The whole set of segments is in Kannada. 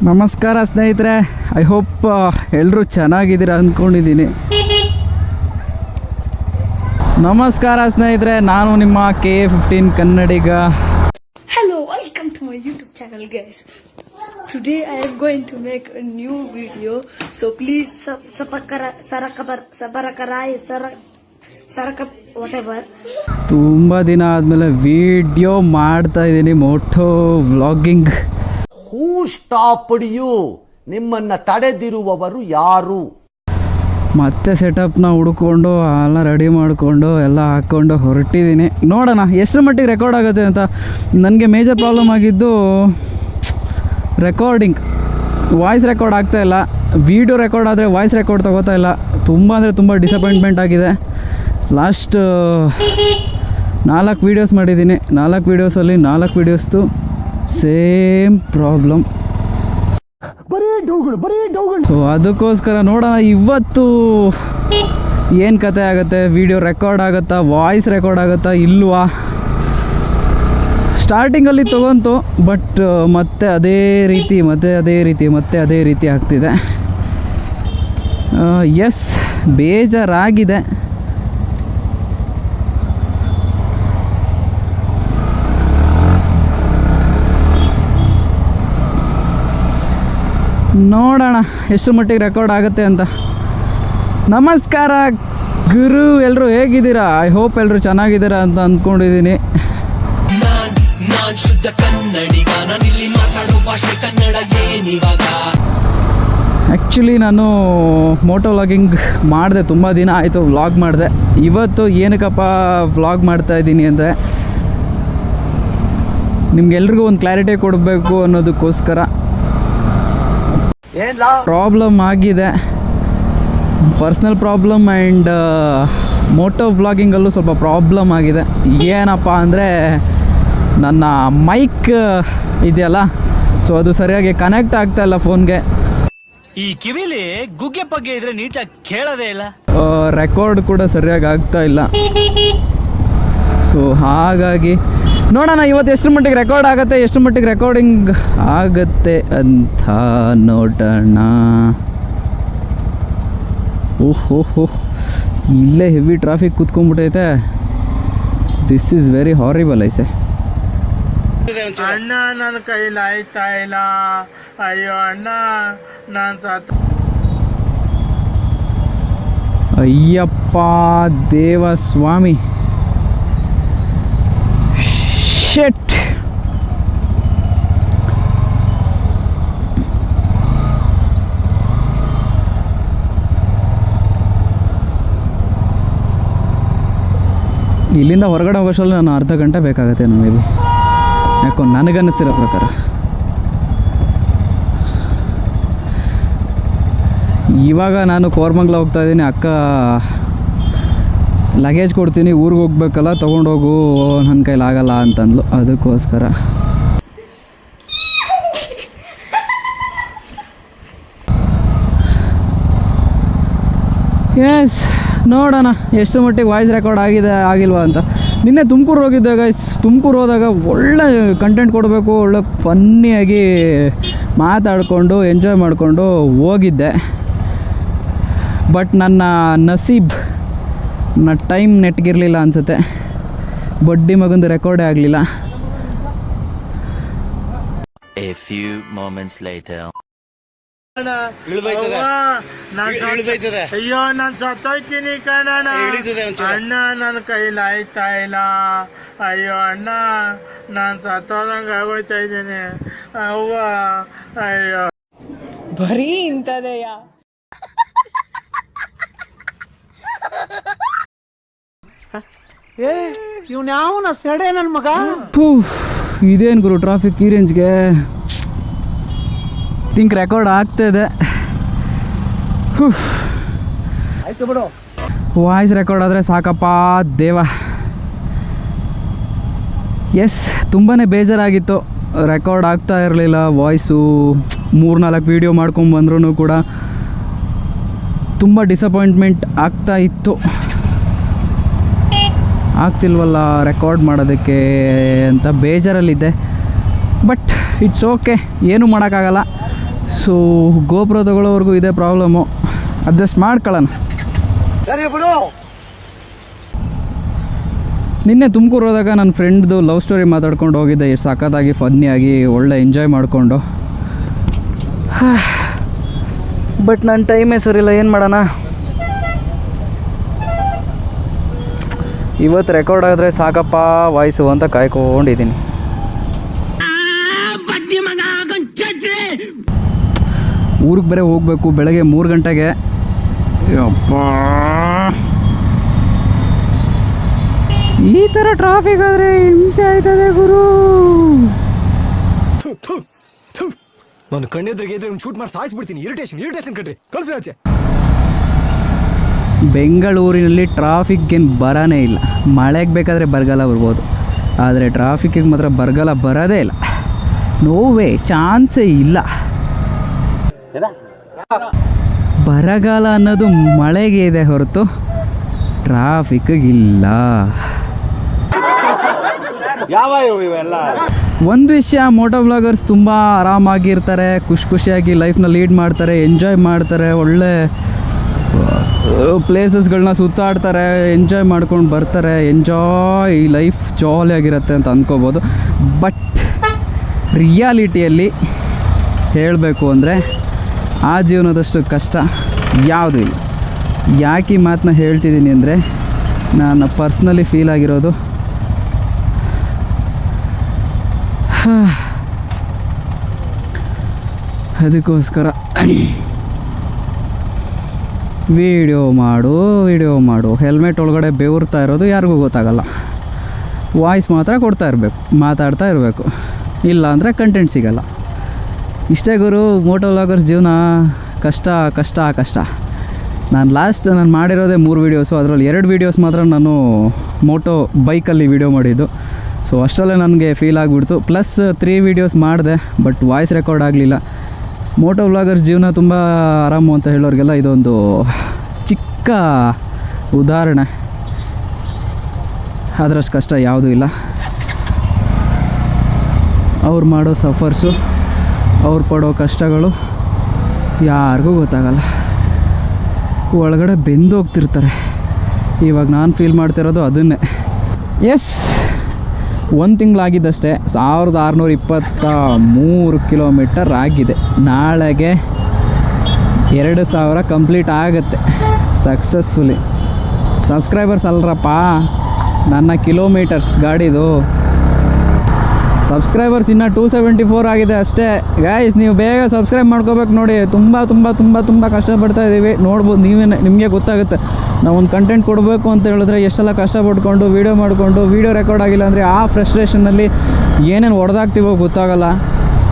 ನಮಸ್ಕಾರ ಸ್ನೇಹಿತರೆ, ಐ ಹೋಪ್ ಎಲ್ಲರೂ ಚೆನ್ನಾಗಿದ್ದೀರಾ ಅಂದ್ಕೊಂಡಿದ್ದೀನಿ. ನಮಸ್ಕಾರ ಸ್ನೇಹಿತರೆ, ನಾನು ನಿಮ್ಮ KA15 Kannadiga. Hello, welcome to my YouTube channel guys. Today I am going to make a new video, so please whatever. ತುಂಬ ದಿನ ಆದಮೇಲೆ ವಿಡಿಯೋ ಮಾಡ್ತಾ ಇದ್ದೀನಿ, moto vlogging. Who stopped you? ನಿಮ್ಮನ್ನ ತಡೆದಿರುವವರು ಯಾರು? ಮತ್ತೆ ಸೆಟಪ್ನ ಹುಡ್ಕೊಂಡು ಎಲ್ಲ ರೆಡಿ ಮಾಡಿಕೊಂಡು ಎಲ್ಲ ಹಾಕ್ಕೊಂಡು ಹೊರಟಿದ್ದೀನಿ. ನೋಡೋಣ ಎಷ್ಟು ಮಟ್ಟಿಗೆ ರೆಕಾರ್ಡ್ ಆಗುತ್ತೆ ಅಂತ. ನನಗೆ ಮೇಜರ್ ಪ್ರಾಬ್ಲಮ್ ಆಗಿದ್ದು ರೆಕಾರ್ಡಿಂಗ್, ವಾಯ್ಸ್ ರೆಕಾರ್ಡ್ ಆಗ್ತಾಯಿಲ್ಲ. ವೀಡಿಯೋ ರೆಕಾರ್ಡ್ ಆದರೆ ವಾಯ್ಸ್ ರೆಕಾರ್ಡ್ ತೊಗೋತಾ ಇಲ್ಲ. ತುಂಬ ಅಂದರೆ ತುಂಬ ಡಿಸಪಾಯಿಂಟ್ಮೆಂಟ್ ಆಗಿದೆ. ಲಾಸ್ಟ್ 4 ವೀಡಿಯೋಸ್ ಮಾಡಿದ್ದೀನಿ. 4 ವೀಡಿಯೋಸಲ್ಲಿ 4 ವೀಡಿಯೋಸ್ದು ಸೇಮ್ ಪ್ರಾಬ್ಲಮ್. ಸೊ ಅದಕ್ಕೋಸ್ಕರ ನೋಡೋಣ ಇವತ್ತು ಏನು ಕತೆ ಆಗುತ್ತೆ. ವಿಡಿಯೋ ರೆಕಾರ್ಡ್ ಆಗುತ್ತಾ, ವಾಯ್ಸ್ ರೆಕಾರ್ಡ್ ಆಗುತ್ತಾ ಇಲ್ವಾ. ಸ್ಟಾರ್ಟಿಂಗಲ್ಲಿ ತೊಗೊಂತು, ಬಟ್ ಮತ್ತೆ ಅದೇ ರೀತಿ ಆಗ್ತಿದೆ. ಎಸ್, ಬೇಜಾರಾಗಿದೆ. ನೋಡೋಣ ಎಷ್ಟು ಮಟ್ಟಿಗೆ ರೆಕಾರ್ಡ್ ಆಗುತ್ತೆ ಅಂತ. ನಮಸ್ಕಾರ ಗುರು, ಎಲ್ಲರೂ ಹೇಗಿದ್ದೀರಾ? ಐ ಹೋಪ್ ಎಲ್ಲರೂ ಚೆನ್ನಾಗಿದ್ದೀರಾ ಅಂತ ಅಂದ್ಕೊಂಡಿದ್ದೀನಿ. ಆ್ಯಕ್ಚುಲಿ ನಾನು ಮೋಟೋ ವ್ಲಾಗಿಂಗ್ ಮಾಡಿದೆ, ತುಂಬ ದಿನ ಆಯಿತು ವ್ಲಾಗ್ ಮಾಡಿದೆ. ಇವತ್ತು ಏನಕ್ಕಪ್ಪ ವ್ಲಾಗ್ ಮಾಡ್ತಾಯಿದ್ದೀನಿ ಅಂದರೆ ನಿಮ್ಗೆಲ್ರಿಗೂ ಒಂದು ಕ್ಲಾರಿಟಿ ಕೊಡಬೇಕು ಅನ್ನೋದಕ್ಕೋಸ್ಕರ. ಪ್ರಾಬ್ಲಮ್ ಆಗಿದೆ, ಪರ್ಸ್ನಲ್ ಪ್ರಾಬ್ಲಮ್ ಆ್ಯಂಡ್ ಮೋಟೋ ವ್ಲಾಗಿಂಗಲ್ಲೂ ಸ್ವಲ್ಪ ಪ್ರಾಬ್ಲಮ್ ಆಗಿದೆ. ಏನಪ್ಪ ಅಂದರೆ ನನ್ನ ಮೈಕ್ ಇದೆಯಲ್ಲ, ಸೊ ಅದು ಸರಿಯಾಗಿ ಕನೆಕ್ಟ್ ಆಗ್ತಾಯಿಲ್ಲ ಫೋನ್ಗೆ. ಈ ಕಿವಿಲಿ ಗುಗ್ಗೆ ಪಗ್ಗೆ ಇದ್ರೆ ನೀಟಾಗಿ ಕೇಳೋದೇ ಇಲ್ಲ. ರೆಕಾರ್ಡ್ ಕೂಡ ಸರಿಯಾಗಿ ಆಗ್ತಾ ಇಲ್ಲ. ಸೊ ಹಾಗಾಗಿ ನೋಡೋಣ ಇವತ್ತು ಎಷ್ಟು ಮಟ್ಟಿಗೆ ರೆಕಾರ್ಡ್ ಆಗುತ್ತೆ, ಎಷ್ಟು ಮಟ್ಟಿಗೆ ರೆಕಾರ್ಡಿಂಗ್ ಆಗುತ್ತೆ ಅಂತ ನೋಡೋಣ. ಓಹೋ, ಇಲ್ಲೇ ಹೆವಿ ಟ್ರಾಫಿಕ್ ಕೂತ್ಕೊಂಡ್ಬಿಟ್ಟೈತೆ. ದಿಸ್ ಈಸ್ ವೆರಿ ಹಾರಿಬಲ್ ಐಸೆ. ಅಣ್ಣ ನನ್ನ ಕೈಲಿ ಆಯ್ತಾ ಇಲ್ಲ, ಅಯ್ಯೋ ಅಣ್ಣ ನಾನು ಸಾತು. ಅಯ್ಯಪ್ಪ ದೇವಸ್ವಾಮಿ, ಶೆಟ್. ಇಲ್ಲಿಂದ ಹೊರಗಡೆ ಹೋಗೋಷ್ಟರಲ್ಲಿ ನಾನು ಅರ್ಧ ಗಂಟೆ ಬೇಕಾಗುತ್ತೆ ಮೇ ಬಿ, ಯಾಕೋ ನನಗನ್ನಿಸ್ತಿರೋ ಪ್ರಕಾರ. ಇವಾಗ ನಾನು ಕೋರಮಂಗಲ ಹೋಗ್ತಾ ಇದ್ದೀನಿ. ಅಕ್ಕ ಲಗೇಜ್ ಕೊಡ್ತೀನಿ, ಊರಿಗೆ ಹೋಗ್ಬೇಕಲ್ಲ, ತೊಗೊಂಡೋಗು, ನನ್ನ ಕೈಲಿ ಆಗಲ್ಲ ಅಂತಂದ್ಲು. ಅದಕ್ಕೋಸ್ಕರ ಎಸ್, ನೋಡೋಣ ಎಷ್ಟು ಮಟ್ಟಿಗೆ ವಾಯ್ಸ್ ರೆಕಾರ್ಡ್ ಆಗಿದೆ ಆಗಿಲ್ವಾ ಅಂತ. ನಿನ್ನೆ ತುಮಕೂರು ಹೋಗಿದ್ದೆ ಗೈಸ್. ತುಮಕೂರು ಹೋದಾಗ ಒಳ್ಳೆ ಕಂಟೆಂಟ್ ಕೊಡಬೇಕು, ಒಳ್ಳೆ ಫನ್ನಿಯಾಗಿ ಮಾತಾಡಿಕೊಂಡು ಎಂಜಾಯ್ ಮಾಡಿಕೊಂಡು ಹೋಗಿದ್ದೆ. ಬಟ್ ನನ್ನ ನಸೀಬ್, ನನ್ನ ಟೈಮ್ ನೆಟ್ಗಿರಲಿಲ್ಲ ಅನಿಸುತ್ತೆ. ಬಡ್ಡಿ ಮಗಂದು ರೆಕಾರ್ಡೇ ಆಗಲಿಲ್ಲ. ಅಯ್ಯೋ ನಾನು ಸತ್ತೋಯ್ತೀನಿ ಕಣಣ್ಣ, ಅಣ್ಣ ನನ್ನ ಕೈಲಿ ಆಯ್ತಾ ಇಲ್ಲ, ಅಯ್ಯೋ ಅಣ್ಣ ನಾನು ಸತ್ತೋದಂಗೆ ಆಗೋಯ್ತಾ ಇದ್ದೀನಿ, ಅವ್ವ ಅಯ್ಯೋ. ಬರೀ ಇಂಥದೆಯ. ಇವ್ನು ಯಾವನ ಸೆಡೆ ನನ್ನ ಮಗ. ಇದೇನು ಗುರು ಟ್ರಾಫಿಕ್ ಈ ರೇಂಜ್ಗೆ. ಥಿಂಕ್ ರೆಕಾರ್ಡ್ ಆಗ್ತಾಯಿದೆ. ಆಯ್ತು ಬಿಡು, ವಾಯ್ಸ್ ರೆಕಾರ್ಡ್ ಆದರೆ ಸಾಕಪ್ಪ ದೇವ. ಎಸ್, ತುಂಬಾ ಬೇಜಾರಾಗಿತ್ತು. ರೆಕಾರ್ಡ್ ಆಗ್ತಾ ಇರಲಿಲ್ಲ ವಾಯ್ಸು. 3-4 ವೀಡಿಯೋ ಮಾಡ್ಕೊಂಬಂದ್ರೂ ಕೂಡ ತುಂಬ ಡಿಸಪಾಯಿಂಟ್ಮೆಂಟ್ ಆಗ್ತಾ ಇತ್ತು. ಆಗ್ತಿಲ್ವಲ್ಲ ರೆಕಾರ್ಡ್ ಮಾಡೋದಕ್ಕೆ ಅಂತ ಬೇಜಾರಲ್ಲಿದ್ದೆ. ಬಟ್ ಇಟ್ಸ್ ಓಕೆ, ಏನೂ ಮಾಡೋಕ್ಕಾಗಲ್ಲ. ಸೊ ಗೋಪುರ ತಗೊಳ್ಳೋವರೆಗೂ ಇದೇ ಪ್ರಾಬ್ಲಮ್ಮು, ಅಡ್ಜಸ್ಟ್ ಮಾಡ್ಕೊಳ್ಳೋಣ. ನಿನ್ನೆ ತುಮಕೂರು ಹೋದಾಗ ನನ್ನ ಫ್ರೆಂಡ್ದು ಲವ್ ಸ್ಟೋರಿ ಮಾತಾಡ್ಕೊಂಡು ಹೋಗಿದ್ದೆ, ಎಷ್ಟು ಸಖತ್ತಾಗಿ ಫನ್ನಿಯಾಗಿ ಒಳ್ಳೆ ಎಂಜಾಯ್ ಮಾಡಿಕೊಂಡು. ಬಟ್ ನನ್ನ ಟೈಮೇ ಸರಿಯಿಲ್ಲ, ಏನು ಮಾಡೋಣ. ಇವತ್ತು ರೆಕಾರ್ಡ್ ಆದರೆ ಸಾಕಪ್ಪ ವಾಯ್ಸು ಅಂತ ಕಾಯ್ಕೊಂಡಿದ್ದೀನಿ. ಊರಿಗೆ ಬೇರೆ ಹೋಗಬೇಕು ಬೆಳಗ್ಗೆ 3 ಗಂಟೆಗೆ. ಯಪ್ಪ, ಈ ಥರ ಟ್ರಾಫಿಕ್ ಆದರೆ ಹಿಂಸೆ ಆಯ್ತದೆ ಗುರು. ನಾನು ಕಣ್ಣೆದ್ರಿಗೆ ಇದ್ರೆ ಶೂಟ್ ಮಾಡಿ ಸಾಯಿಸ್ಬಿಡ್ತೀನಿ. ಇರಿಟೇಷನ್ ಕಟ್ರಿ ಕಳ್ಸಿ ಆಚೆ. ಬೆಂಗಳೂರಿನಲ್ಲಿ ಟ್ರಾಫಿಕ್ಕೇನು ಬರೋನೇ ಇಲ್ಲ. ಮಳೆಗೆ ಬೇಕಾದರೆ ಬರಗಾಲ ಬರ್ಬೋದು, ಆದರೆ ಟ್ರಾಫಿಕ್ಕಿಗೆ ಮಾತ್ರ ಬರಗಾಲ ಬರೋದೇ ಇಲ್ಲ. ನೋವೇ ಚಾನ್ಸೇ ಇಲ್ಲ. ಬರಗಾಲ ಅನ್ನೋದು ಮಳೆಗೆ ಇದೆ ಹೊರತು ಟ್ರಾಫಿಕ್ಕಿಗಿಲ್ಲ. ಒಂದು ವಿಷಯ, ಮೋಟೋ ಬ್ಲಾಗರ್ಸ್ ತುಂಬ ಆರಾಮಾಗಿರ್ತಾರೆ, ಖುಷಿಯಾಗಿ ಲೈಫ್ನ ಲೀಡ್ ಮಾಡ್ತಾರೆ, ಎಂಜಾಯ್ ಮಾಡ್ತಾರೆ, ಒಳ್ಳೆ ಪ್ಲೇಸಸ್ಗಳನ್ನ ಸುತ್ತಾಡ್ತಾರೆ, ಎಂಜಾಯ್ ಮಾಡ್ಕೊಂಡು ಬರ್ತಾರೆ. ಎಂಜಾಯ್ ಲೈಫ್ ಜಾಲಿಯಾಗಿರುತ್ತೆ ಅಂತ ಅಂದ್ಕೋಬೋದು. ಬಟ್ ರಿಯಾಲಿಟಿಯಲ್ಲಿ ಹೇಳಬೇಕು ಅಂದರೆ ಆ ಜೀವನದಷ್ಟು ಕಷ್ಟ ಯಾವುದೂ ಇಲ್ಲ. ಯಾಕೆ ಈ ಮಾತನ್ನ ಹೇಳ್ತಿದ್ದೀನಿ ಅಂದರೆ ನಾನು ಪರ್ಸ್ನಲಿ ಫೀಲ್ ಆಗಿರೋದು. ಅದಕ್ಕೋಸ್ಕರ ವಿಡಿಯೋ ಮಾಡು ಹೆಲ್ಮೆಟ್ ಒಳಗಡೆ ಬೆವರ್ತಾ ಇರೋದು ಯಾರಿಗೂ ಗೊತ್ತಾಗಲ್ಲ. ವಾಯ್ಸ್ ಮಾತ್ರ ಕೊಡ್ತಾ ಇರಬೇಕು, ಮಾತಾಡ್ತಾ ಇರಬೇಕು, ಇಲ್ಲ ಅಂದರೆ ಕಂಟೆಂಟ್ ಸಿಗಲ್ಲ. ಇಷ್ಟೇ ಗುರು ಮೋಟೋ ವ್ಲಾಗರ್ಸ್ ಜೀವನ. ಕಷ್ಟ. ನಾನು ಮಾಡಿರೋದೇ 3 ವೀಡಿಯೋಸು, ಅದರಲ್ಲಿ 2 ವೀಡಿಯೋಸ್ ಮಾತ್ರ ನಾನು ಮೋಟೋ ಬೈಕಲ್ಲಿ ವೀಡಿಯೋ ಮಾಡಿದ್ದು. ಸೊ ಅಷ್ಟರಲ್ಲೇ ನನಗೆ ಫೀಲ್ ಆಗಿಬಿಡ್ತು. ಪ್ಲಸ್ 3 ವೀಡಿಯೋಸ್ ಮಾಡಿದೆ, ಬಟ್ ವಾಯ್ಸ್ ರೆಕಾರ್ಡ್ ಆಗಲಿಲ್ಲ. ಮೋಟೋ ವ್ಲಾಗರ್ಸ್ ಜೀವನ ತುಂಬ ಆರಾಮು ಅಂತ ಹೇಳೋರಿಗೆಲ್ಲ ಇದೊಂದು ಚಿಕ್ಕ ಉದಾಹರಣೆ. ಅದರಷ್ಟು ಕಷ್ಟ ಯಾವುದೂ ಇಲ್ಲ. ಅವ್ರು ಮಾಡೋ ಸಫರ್ಸು, ಅವ್ರು ಪಡೋ ಕಷ್ಟಗಳು ಯಾರಿಗೂ ಗೊತ್ತಾಗಲ್ಲ. ಒಳಗಡೆ ಬೆಂದು ಹೋಗ್ತಿರ್ತಾರೆ. ಇವಾಗ ನಾನು ಫೀಲ್ ಮಾಡ್ತಿರೋದು ಅದನ್ನೇ. ಎಸ್, 1 ತಿಂಗಳಾಗಿದ್ದಷ್ಟೇ 1623 ಕಿಲೋಮೀಟರ್ ಆಗಿದೆ. ನಾಳೆಗೆ 2000 ಕಂಪ್ಲೀಟ್ ಆಗುತ್ತೆ ಸಕ್ಸಸ್ಫುಲಿ. ಸಬ್ಸ್ಕ್ರೈಬರ್ಸ್ ಅಲ್ರಪ್ಪ, ನನ್ನ ಕಿಲೋಮೀಟರ್ಸ್ ಗಾಡಿದು. ಸಬ್ಸ್ಕ್ರೈಬರ್ಸ್ ಇನ್ನೂ 274 ಆಗಿದೆ ಅಷ್ಟೇ. ಗೈಸ್, ನೀವು ಬೇಗ ಸಬ್ಸ್ಕ್ರೈಬ್ ಮಾಡ್ಕೋಬೇಕು. ನೋಡಿ, ತುಂಬ ಕಷ್ಟಪಡ್ತಾ ಇದ್ದೀವಿ. ನೋಡ್ಬೋದು, ನಿಮಗೆ ಗೊತ್ತಾಗುತ್ತೆ. ನಾವು ಒಂದು ಕಂಟೆಂಟ್ ಕೊಡಬೇಕು ಅಂತ ಹೇಳಿದ್ರೆ ಎಷ್ಟೆಲ್ಲ ಕಷ್ಟಪಟ್ಕೊಂಡು ವೀಡಿಯೋ ಮಾಡಿಕೊಂಡು ವೀಡಿಯೋ ರೆಕಾರ್ಡ್ ಆಗಿಲ್ಲ ಅಂದರೆ ಆ ಫ್ರಸ್ಟ್ರೇಷನ್ನಲ್ಲಿ ಏನೇನು ಹೊಡೆದಾಗ್ತೀವೋ ಗೊತ್ತಾಗಲ್ಲ.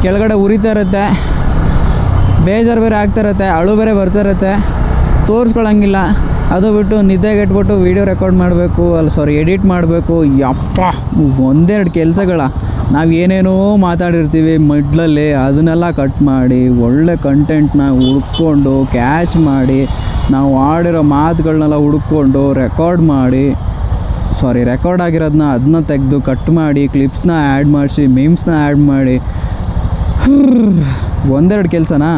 ಕೆಳಗಡೆ ಉರಿತಾ ಇರುತ್ತೆ, ಬೇಜಾರು ಬೇರೆ ಆಗ್ತಾ ಇರುತ್ತೆ, ಅಳು ಬೇರೆ ಬರ್ತಾ ಇರುತ್ತೆ, ತೋರಿಸ್ಕೊಳಂಗಿಲ್ಲ. ಅದು ಬಿಟ್ಟು ನಿದ್ದೆಗೆಟ್ಬಿಟ್ಟು ವೀಡಿಯೋ ರೆಕಾರ್ಡ್ ಮಾಡಬೇಕು, ಎಡಿಟ್ ಮಾಡಬೇಕು. ಯಪ್ಪ, 1-2 ಕೆಲಸಗಳ. ನಾವು ಏನೇನೋ ಮಾತಾಡಿರ್ತೀವಿ ಮಿಡ್ಲಲ್ಲಿ, ಅದನ್ನೆಲ್ಲ ಕಟ್ ಮಾಡಿ ಒಳ್ಳೆ ಕಂಟೆಂಟ್ನ ಹುಡ್ಕೊಂಡು ಕ್ಯಾಚ್ ಮಾಡಿ, ನಾವು ಆಡಿರೋ ಮಾತುಗಳನ್ನೆಲ್ಲ ಹುಡ್ಕೊಂಡು ರೆಕಾರ್ಡ್ ಆಗಿರೋದನ್ನ ಅದನ್ನ ತೆಗೆದು ಕಟ್ ಮಾಡಿ, ಕ್ಲಿಪ್ಸ್ನ ಆ್ಯಡ್ ಮಾಡಿಸಿ, ಮೀಮ್ಸ್ನ ಆ್ಯಡ್ ಮಾಡಿ, 1-2 ಕೆಲಸನಾ?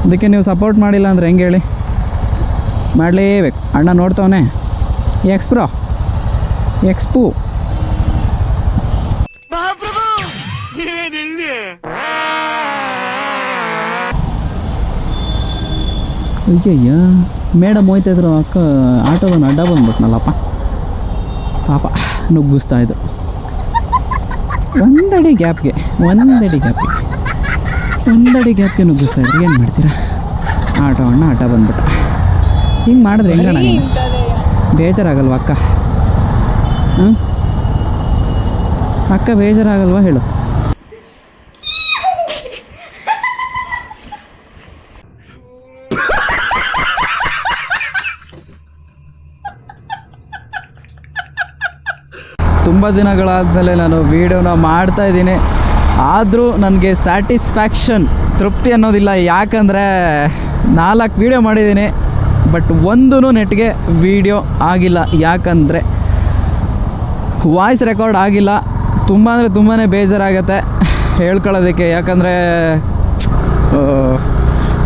ಅದಕ್ಕೆ ನೀವು ಸಪೋರ್ಟ್ ಮಾಡಿಲ್ಲ ಅಂದರೆ ಹೆಂಗೆ ಹೇಳಿ? ಮಾಡಲೇಬೇಕು. ಅಣ್ಣ ನೋಡ್ತವನೆ, ಎಕ್ಸ್ಪೋ ಅಯ್ಯಯ್ಯ, ಮೇಡಮ್ ಹೋಯ್ತಾಯಿದ್ರು, ಅಕ್ಕ ಆಟೋದನ್ನು ಅಡ್ಡ ಬಂದ್ಬಿಟ್ನಲ್ಲಪ್ಪ, ಪಾಪ ನುಗ್ಗಿಸ್ತಾ ಇದ್ದು. ಒಂದಡಿ ಗ್ಯಾಪ್ಗೆ ನುಗ್ಗಿಸ್ತಾ ಇದ್ರು. ಏನು ಮಾಡ್ತೀರಾ? ಆಟೋ ಅಣ್ಣ ಅಡ್ಡ ಬಂದ್ಬಿಟ್ಟ. ಹಿಂಗೆ ಮಾಡಿದ್ರೆ ಹೆಂಗಣ್ಣ? ಬೇಜಾರಾಗಲ್ವ ಅಕ್ಕ? ಅಕ್ಕ ಬೇಜಾರಾಗಲ್ವಾ ಹೇಳು? ತುಂಬ ದಿನಗಳಾದಮೇಲೆ ನಾನು ವೀಡಿಯೋನ ಮಾಡ್ತಾಯಿದ್ದೀನಿ. ಆದರೂ ನನಗೆ ಸ್ಯಾಟಿಸ್ಫ್ಯಾಕ್ಷನ್, ತೃಪ್ತಿ ಅನ್ನೋದಿಲ್ಲ. ಯಾಕಂದರೆ 4 ವೀಡಿಯೋ ಮಾಡಿದ್ದೀನಿ, ಬಟ್ ಒಂದೂ ನೆಟ್ಗೆ ವೀಡಿಯೋ ಆಗಿಲ್ಲ. ಯಾಕಂದರೆ ವಾಯ್ಸ್ ರೆಕಾರ್ಡ್ ಆಗಿಲ್ಲ. ತುಂಬ ಅಂದರೆ ತುಂಬಾ ಬೇಜಾರಾಗುತ್ತೆ ಹೇಳ್ಕೊಳ್ಳೋದಕ್ಕೆ. ಯಾಕಂದರೆ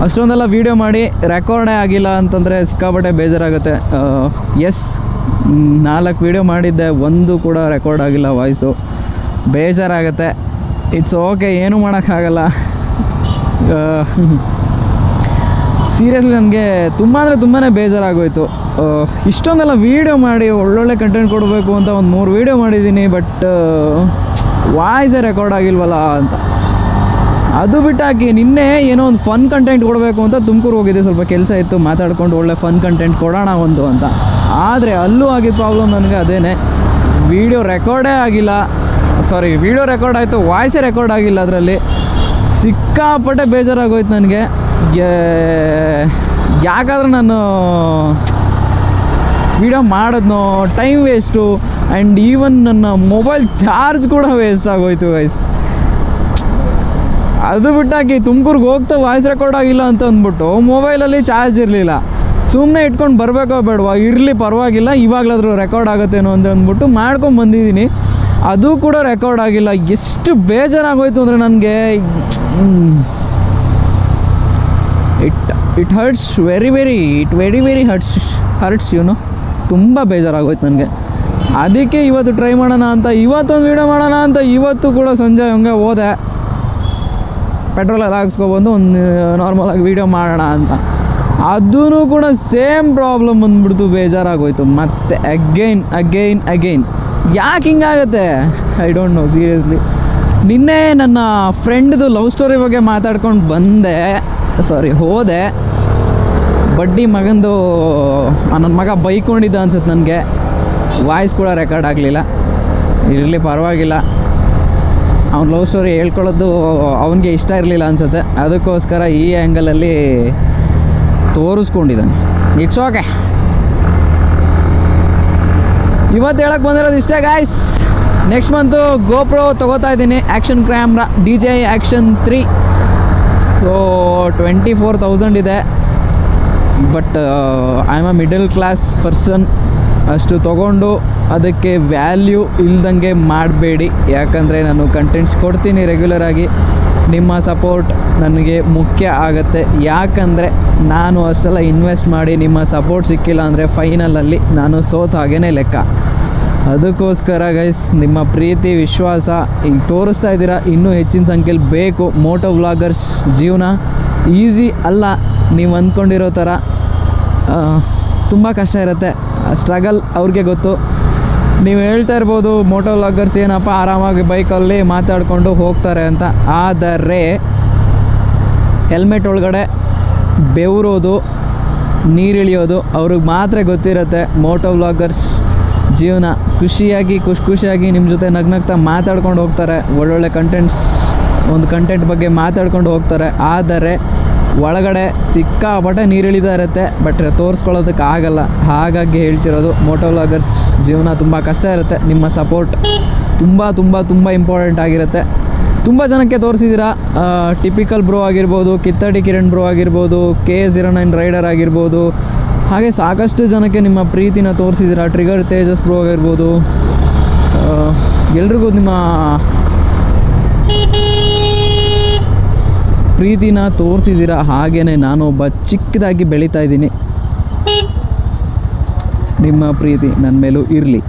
ಅಷ್ಟೊಂದೆಲ್ಲ ವೀಡಿಯೋ ಮಾಡಿ ರೆಕಾರ್ಡೇ ಆಗಿಲ್ಲ ಅಂತಂದರೆ ಸಿಕ್ಕಾಪಟ್ಟೆ ಬೇಜಾರಾಗುತ್ತೆ. ಎಸ್ 4 ವೀಡಿಯೋ ಮಾಡಿದ್ದೆ, ಒಂದು ಕೂಡ ರೆಕಾರ್ಡ್ ಆಗಿಲ್ಲ ವಾಯ್ಸು. ಬೇಜಾರಾಗುತ್ತೆ. ಇಟ್ಸ್ ಓಕೆ, ಏನೂ ಮಾಡೋಕ್ಕಾಗಲ್ಲ. ಸೀರಿಯಸ್ಲಿ ನನಗೆ ತುಂಬ ಅಂದರೆ ತುಂಬಾ ಬೇಜಾರಾಗೋಯಿತು. ಇಷ್ಟೊಂದೆಲ್ಲ ವೀಡಿಯೋ ಮಾಡಿ ಒಳ್ಳೊಳ್ಳೆ ಕಂಟೆಂಟ್ ಕೊಡಬೇಕು ಅಂತ ಒಂದು 3 ವೀಡಿಯೋ ಮಾಡಿದ್ದೀನಿ, ಬಟ್ ವಾಯ್ಸೇ ರೆಕಾರ್ಡ್ ಆಗಿಲ್ವಲ್ಲ ಅಂತ. ಅದು ಬಿಟ್ಟಾಕಿ ನಿನ್ನೆ ಏನೋ ಒಂದು ಫನ್ ಕಂಟೆಂಟ್ ಕೊಡಬೇಕು ಅಂತ ತುಮಕೂರು ಹೋಗಿದ್ದೆ. ಸ್ವಲ್ಪ ಕೆಲಸ ಇತ್ತು, ಮಾತಾಡ್ಕೊಂಡು ಒಳ್ಳೆ ಫನ್ ಕಂಟೆಂಟ್ ಕೊಡೋಣ ಒಂದು ಅಂತ. ಆದರೆ ಅಲ್ಲೂ ಆಗಿದ್ದ ಪ್ರಾಬ್ಲಮ್ ನನಗೆ ಅದೇನೆ, ವೀಡಿಯೋ ರೆಕಾರ್ಡೇ ಆಗಿಲ್ಲ. ವೀಡಿಯೋ ರೆಕಾರ್ಡ್ ಆಯಿತು, ವಾಯ್ಸೇ ರೆಕಾರ್ಡ್ ಆಗಿಲ್ಲ. ಅದರಲ್ಲಿ ಸಿಕ್ಕಾಪಟ್ಟೆ ಬೇಜಾರಾಗೋಯ್ತು ನನಗೆ. ಯಾಕಾದ್ರೆ ನಾನು ವೀಡಿಯೋ ಮಾಡಿದ್ನೋ ಟೈಮ್ ವೇಸ್ಟು, ಆ್ಯಂಡ್ ಈವನ್ ನನ್ನ ಮೊಬೈಲ್ ಚಾರ್ಜ್ ಕೂಡ ವೇಸ್ಟ್ ಆಗೋಯ್ತು ಗೈಸ್. ಅದು ಬಿಟ್ಟಾಕಿ ತುಮಕೂರಿಗೆ ಹೋಗ್ತಾ ವಾಯ್ಸ್ ರೆಕಾರ್ಡ್ ಆಗಿಲ್ಲ ಅಂತ ಅಂದ್ಬಿಟ್ಟು ಮೊಬೈಲಲ್ಲಿ ಚಾರ್ಜ್ ಇರಲಿಲ್ಲ. ಸುಮ್ಮನೆ ಇಟ್ಕೊಂಡು ಬರಬೇಕೋ ಬೇಡವಾ, ಇರಲಿ ಪರವಾಗಿಲ್ಲ, ಇವಾಗಲಾದರೂ ರೆಕಾರ್ಡ್ ಆಗುತ್ತೇನೋ ಅಂತ ಅಂದ್ಬಿಟ್ಟು ಮಾಡ್ಕೊಂಡು ಬಂದಿದ್ದೀನಿ. ಅದು ಕೂಡ ರೆಕಾರ್ಡ್ ಆಗಿಲ್ಲ. ಎಷ್ಟು ಬೇಜಾರಾಗೋಯ್ತು ಅಂದರೆ ನನಗೆ, ಇಟ್ ಹರ್ಟ್ಸ್ ವೆರಿ ಹರ್ಟ್ಸ್ ತುಂಬ ಬೇಜಾರಾಗೋಯ್ತು ನನಗೆ. ಅದಕ್ಕೆ ಇವತ್ತು ಟ್ರೈ ಮಾಡೋಣ ಅಂತ, ಇವತ್ತೊಂದು ವೀಡಿಯೋ ಮಾಡೋಣ ಅಂತ ಇವತ್ತು ಕೂಡ ಸಂಜೆ ಹಂಗೆ ಹೋದೆ, ಪೆಟ್ರೋಲೆಲ್ಲ ಹಾಕ್ಸ್ಕೊಬಂದು ಒಂದು ನಾರ್ಮಲಾಗಿ ವೀಡಿಯೋ ಮಾಡೋಣ ಅಂತ. ಅದೂ ಕೂಡ ಸೇಮ್ ಪ್ರಾಬ್ಲಮ್ ಬಂದುಬಿಡ್ತು, ಬೇಜಾರಾಗೋಯ್ತು. ಮತ್ತೆ ಅಗೈನ್ ಯಾಕೆ ಹಿಂಗಾಗತ್ತೆ ಐ ಡೋಂಟ್ ನೋ ಸೀರಿಯಸ್ಲಿ. ನಿನ್ನೆ ನನ್ನ ಫ್ರೆಂಡ್ದು ಲವ್ ಸ್ಟೋರಿ ಬಗ್ಗೆ ಮಾತಾಡ್ಕೊಂಡು ಹೋದೆ. ಬಡ್ಡಿ ಮಗಂದು ನನ್ನ ಮಗ ಬೈಕೊಂಡಿದ್ದ ಅನ್ಸುತ್ತೆ ನನಗೆ. ವಾಯ್ಸ್ ಕೂಡ ರೆಕಾರ್ಡ್ ಆಗಲಿಲ್ಲ. ಇರಲಿ ಪರವಾಗಿಲ್ಲ, ಅವ್ನ ಲವ್ ಸ್ಟೋರಿ ಹೇಳ್ಕೊಳ್ಳೋದು ಅವನಿಗೆ ಇಷ್ಟ ಇರಲಿಲ್ಲ ಅನಿಸುತ್ತೆ. ಅದಕ್ಕೋಸ್ಕರ ಈ ಆ್ಯಂಗಲಲ್ಲಿ ತೋರಿಸ್ಕೊಂಡಿದ್ದಾನೆ. It's okay. ಇವತ್ತು ಹೇಳಕ್ಕೆ ಬಂದಿರೋದು ಇಷ್ಟೇ ಗಾಯ್ಸ್. ನೆಕ್ಸ್ಟ್ ಮಂತು ಗೋಪ್ರೋ ತೊಗೋತಾ ಇದ್ದೀನಿ, action camera DJI Action 3. So 24,000 ಇದೆ. But I am a middle class person. ಅಷ್ಟು ತೊಗೊಂಡು ಅದಕ್ಕೆ ವ್ಯಾಲ್ಯೂ ಇಲ್ದಂಗೆ ಮಾಡಬೇಡಿ. ಯಾಕಂದರೆ ನಾನು ಕಂಟೆಂಟ್ಸ್ ಕೊಡ್ತೀನಿ ರೆಗ್ಯುಲರಾಗಿ. ನಿಮ್ಮ ಸಪೋರ್ಟ್ ನನಗೆ ಮುಖ್ಯ ಆಗುತ್ತೆ. ಯಾಕಂದರೆ ನಾನು ಅಷ್ಟೆಲ್ಲ ಇನ್ವೆಸ್ಟ್ ಮಾಡಿ ನಿಮ್ಮ ಸಪೋರ್ಟ್ ಸಿಕ್ಕಿಲ್ಲ ಅಂದರೆ ಫೈನಲಲ್ಲಿ ನಾನು ಸೋತ ಹಾಗೇ ಲೆಕ್ಕ. ಅದಕ್ಕೋಸ್ಕರ ಗೈಸ್, ನಿಮ್ಮ ಪ್ರೀತಿ ವಿಶ್ವಾಸ ಈಗ ತೋರಿಸ್ತಾ ಇದ್ದೀರಾ, ಇನ್ನೂ ಹೆಚ್ಚಿನ ಸಂಖ್ಯೆಯಲ್ಲಿ ಬೇಕು. ಮೋಟೋ ವ್ಲಾಗರ್ಸ್ ಜೀವನ ಈಸಿ ಅಲ್ಲ, ನೀವು ಅಂದ್ಕೊಂಡಿರೋ ಥರ ತುಂಬ ಕಷ್ಟ ಇರುತ್ತೆ. ಸ್ಟ್ರಗಲ್ ಅವ್ರಿಗೆ ಗೊತ್ತು. ನೀವು ಹೇಳ್ತಾ ಇರ್ಬೋದು ಮೋಟೋ ವ್ಲಾಗರ್ಸ್ ಏನಪ್ಪ ಆರಾಮಾಗಿ ಬೈಕಲ್ಲಿ ಮಾತಾಡಿಕೊಂಡು ಹೋಗ್ತಾರೆ ಅಂತ. ಆದರೆ ಹೆಲ್ಮೆಟ್ ಒಳಗಡೆ ಬೆವರೋದು, ನೀರಿಳಿಯೋದು ಅವ್ರಿಗೆ ಮಾತ್ರ ಗೊತ್ತಿರುತ್ತೆ. ಮೋಟೋ ವ್ಲಾಗರ್ಸ್ ಜೀವನ ಖುಷಿಯಾಗಿ ನಿಮ್ಮ ಜೊತೆ ನಗ್ನಗ್ತಾ ಮಾತಾಡ್ಕೊಂಡು ಹೋಗ್ತಾರೆ. ಒಳ್ಳೊಳ್ಳೆ ಕಂಟೆಂಟ್ ಬಗ್ಗೆ ಮಾತಾಡ್ಕೊಂಡು ಹೋಗ್ತಾರೆ. ಆದರೆ ಒಳಗಡೆ ಸಿಕ್ಕಾಪಟ್ಟೆ ನೀರಿಳಿತಾ ಇರುತ್ತೆ, ಬಟ್ ತೋರಿಸ್ಕೊಳ್ಳೋದಕ್ಕೆ ಆಗಲ್ಲ. ಹಾಗಾಗಿ ಹೇಳ್ತಿರೋದು, ಮೋಟೋ ವ್ಲಾಗರ್ಸ್ ಜೀವನ ತುಂಬ ಕಷ್ಟ ಇರುತ್ತೆ. ನಿಮ್ಮ ಸಪೋರ್ಟ್ ತುಂಬ ಇಂಪಾರ್ಟೆಂಟ್ ಆಗಿರುತ್ತೆ. ತುಂಬ ಜನಕ್ಕೆ ತೋರಿಸಿದ್ದೀರಾ. ಟಿಪಿಕಲ್ ಬ್ರೋ ಆಗಿರ್ಬೋದು, ಕಿತ್ತಡಿ ಕಿರಣ್ ಬ್ರೋ ಆಗಿರ್ಬೋದು, KS09 ರೈಡರ್ ಆಗಿರ್ಬೋದು, ಹಾಗೆ ಸಾಕಷ್ಟು ಜನಕ್ಕೆ ನಿಮ್ಮ ಪ್ರೀತಿನ ತೋರಿಸಿದ್ದೀರಾ. ಟ್ರಿಗರ್ ತೇಜಸ್ ಬ್ರೋ ಆಗಿರ್ಬೋದು, ಎಲ್ರಿಗೂ ನಿಮ್ಮ ಪ್ರೀತಿನ ತೋರಿಸಿದ್ದೀರಾ. ಹಾಗೆಯೇ ನಾನು ಒಬ್ಬ ಚಿಕ್ಕದಾಗಿ ಬೆಳೀತಾ ಇದ್ದೀನಿ. ನಿಮ್ಮ ಪ್ರೀತಿ ನನ್ನ ಮೇಲೂ ಇರಲಿ.